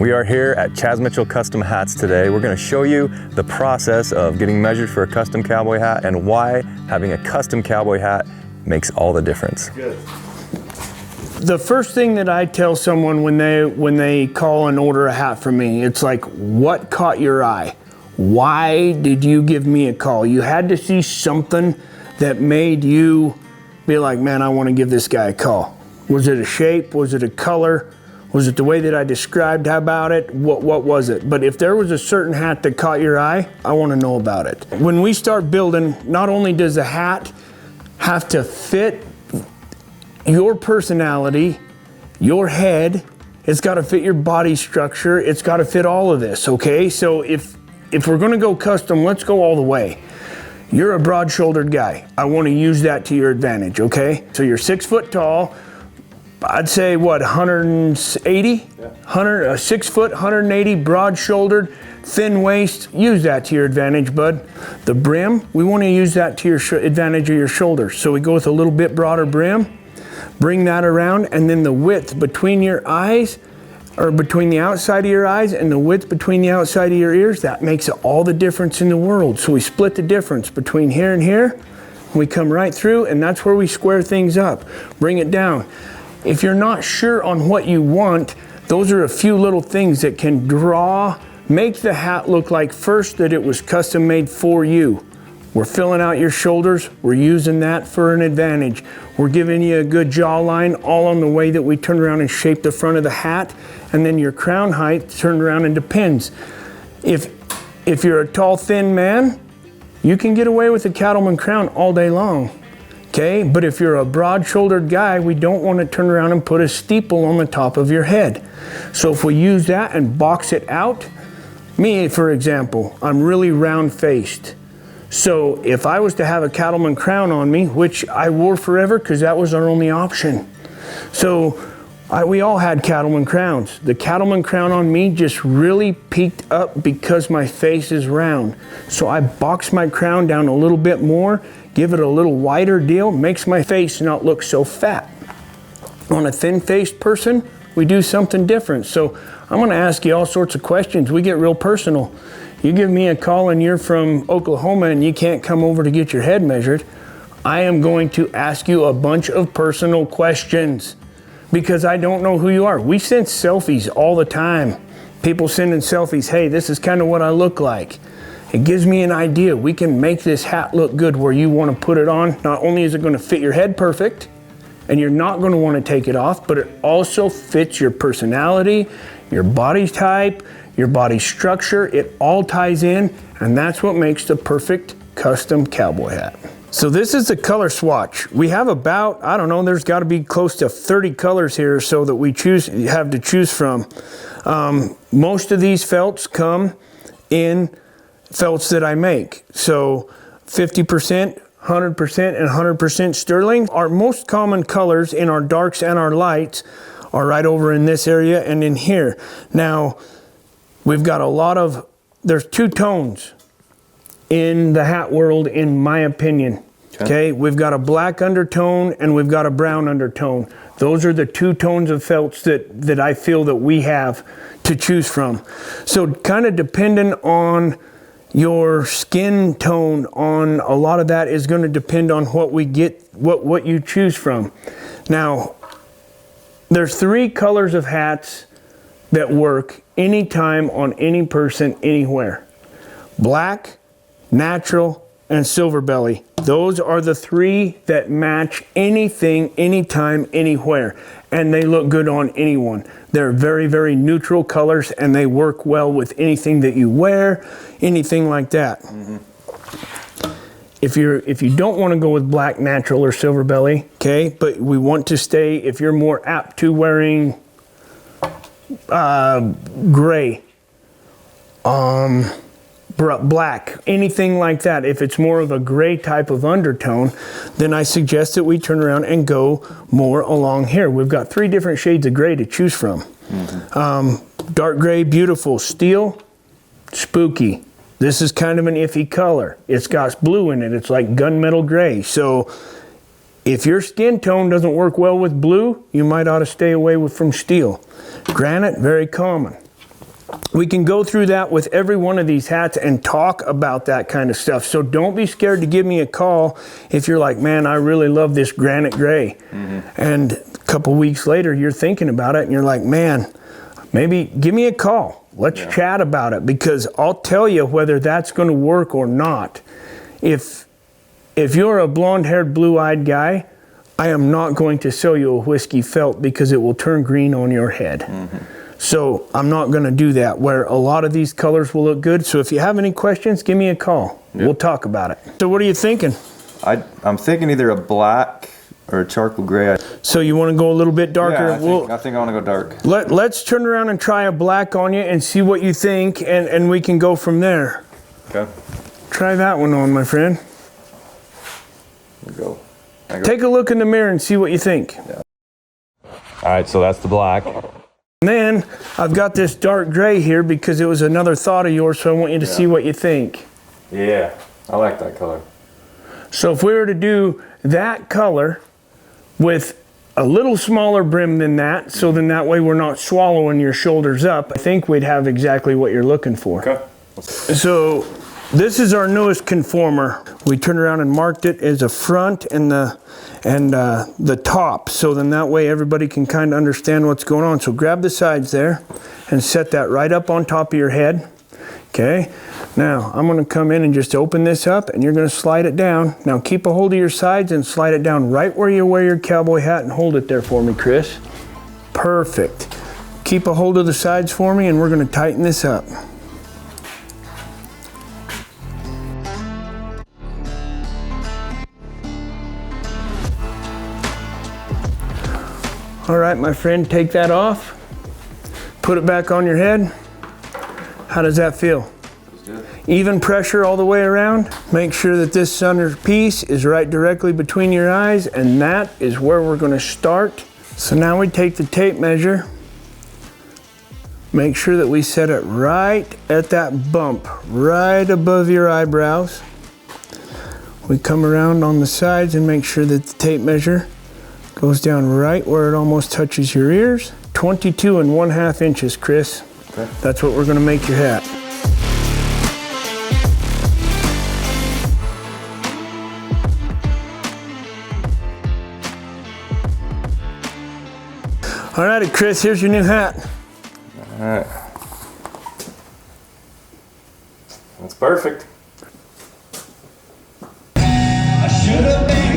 We are here at Chaz Mitchell Custom Hats today. We're going to show you the process of getting measured for a custom cowboy hat and why having a custom cowboy hat makes all the difference. Good. The first thing that I tell someone when they call and order a hat from me, it's like, what caught your eye? Why did you give me a call? You had to see something that made you be like, man, I want to give this guy a call. Was it a shape? Was it a color? Was it the way that I described about it? What was it? But if there was a certain hat that caught your eye, I want to know about it. When we start building, not only does the hat have to fit your personality, your head, it's got to fit your body structure, it's got to fit all of this, okay? So if we're going to go custom, let's go all the way. You're a broad-shouldered guy. I want to use that to your advantage, okay? So you're 6 foot tall. I'd say what, 180? Yeah. 6 foot, 180, broad-shouldered, thin waist. Use that to your advantage, bud. The brim, we want to use that to your advantage of your shoulders. So we go with a little bit broader brim. Bring that around, and then the width between your eyes, or between the outside of your eyes and the width between the outside of your ears, that makes all the difference in the world. So we split the difference between here and here. We come right through, and that's where we square things up. Bring it down. If you're not sure on what you want, those are a few little things that can make the hat look like first that it was custom made for you. We're filling out your shoulders. We're using that for an advantage. We're giving you a good jawline all on the way that we turn around and shape the front of the hat. And then your crown height turned around into pins. If you're a tall, thin man, you can get away with a cattleman crown all day long. Okay, but if you're a broad-shouldered guy, we don't want to turn around and put a steeple on the top of your head. So if we use that and box it out, me, for example, I'm really round-faced. So if I was to have a cattleman crown on me, which I wore forever because that was our only option. So we all had cattleman crowns. The cattleman crown on me just really peaked up because my face is round. So I boxed my crown down a little bit more, give it a little wider deal, makes my face not look so fat. On a thin-faced person, we do something different. So I'm going to ask you all sorts of questions. We get real personal. You give me a call and you're from Oklahoma and you can't come over to get your head measured, I am going to ask you a bunch of personal questions because I don't know who you are. We send selfies all the time. People sending selfies, hey, this is kind of what I look like. It gives me an idea. We can make this hat look good where you want to put it on. Not only is it going to fit your head perfect, and you're not going to want to take it off, but it also fits your personality, your body type, your body structure. It all ties in, and that's what makes the perfect custom cowboy hat. So this is the color swatch. We have about, I don't know, there's got to be close to 30 colors here so that we have to choose from. Most of these felts come in felts that I make. So 50%, 100%, and 100% sterling. Our most common colors in our darks and our lights are right over in this area and in here. Now, we've got there's two tones in the hat world, in my opinion. Okay, we've got a black undertone and we've got a brown undertone. Those are the two tones of felts that I feel that we have to choose from. So kind of depending on your skin tone, on a lot of that is going to depend on what we get, what you choose from. Now, there's 3 colors of hats that work anytime on any person, anywhere. Black, natural, and silver belly. Those are the 3 that match anything, anytime, anywhere. And they look good on anyone. They're very, very neutral colors and they work well with anything that you wear, anything like that. Mm-hmm. If you don't want to go with black, natural, or silver belly, okay, but we want to stay, if you're more apt to wearing gray, black, anything like that, if it's more of a gray type of undertone, then I suggest that we turn around and go more along here. We've got 3 different shades of gray to choose from. Mm-hmm. Dark gray, beautiful. Steel, spooky. This is kind of an iffy color. It's got blue in it. It's like gunmetal gray. So if your skin tone doesn't work well with blue, you might ought to stay away from steel. Granite, very common. We can go through that with every one of these hats and talk about that kind of stuff. So don't be scared to give me a call if you're like, man, I really love this granite gray. And a couple weeks later, you're thinking about it and you're like, man, maybe give me a call. Let's chat about it, because I'll tell you whether that's going to work or not. If you're a blonde-haired, blue-eyed guy, I am not going to sell you a whiskey felt because it will turn green on your head. So I'm not going to do that, where a lot of these colors will look good. So if you have any questions, give me a call. We'll talk about it. So what are you thinking? I'm thinking either a black or a charcoal gray. So you want to go a little bit darker? Yeah, I think I want to go dark. Let's turn around and try a black on you and see what you think, and we can go from there. Okay. Try that one on, my friend. Go. Take a look in the mirror and see what you think. Yeah. All right, so that's the black. And then I've got this dark gray here because it was another thought of yours, so I want you to see what you think. Yeah, I like that color. So if we were to do that color with a little smaller brim than that, so then that way we're not swallowing your shoulders up, I think we'd have exactly what you're looking for. Okay. So this is our newest conformer. We turned around and marked it as a front and the top, so then that way everybody can kind of understand what's going on. So grab the sides there and set that right up on top of your head. Okay, now I'm going to come in and just open this up, and you're going to slide it down. Now keep a hold of your sides and slide it down right where you wear your cowboy hat, and hold it there for me, Chris. Perfect. Keep a hold of the sides for me, and we're going to tighten this up. All right, my friend, take that off. Put it back on your head. How does that feel? Good. Even pressure all the way around. Make sure that this center piece is right directly between your eyes, and that is where we're going to start. So now we take the tape measure. Make sure that we set it right at that bump, right above your eyebrows. We come around on the sides and make sure that the tape measure goes down right where it almost touches your ears. 22 1/2 inches, Chris. Okay. That's what we're going to make your hat. All righty, Chris, here's your new hat. All right. That's perfect. I should have been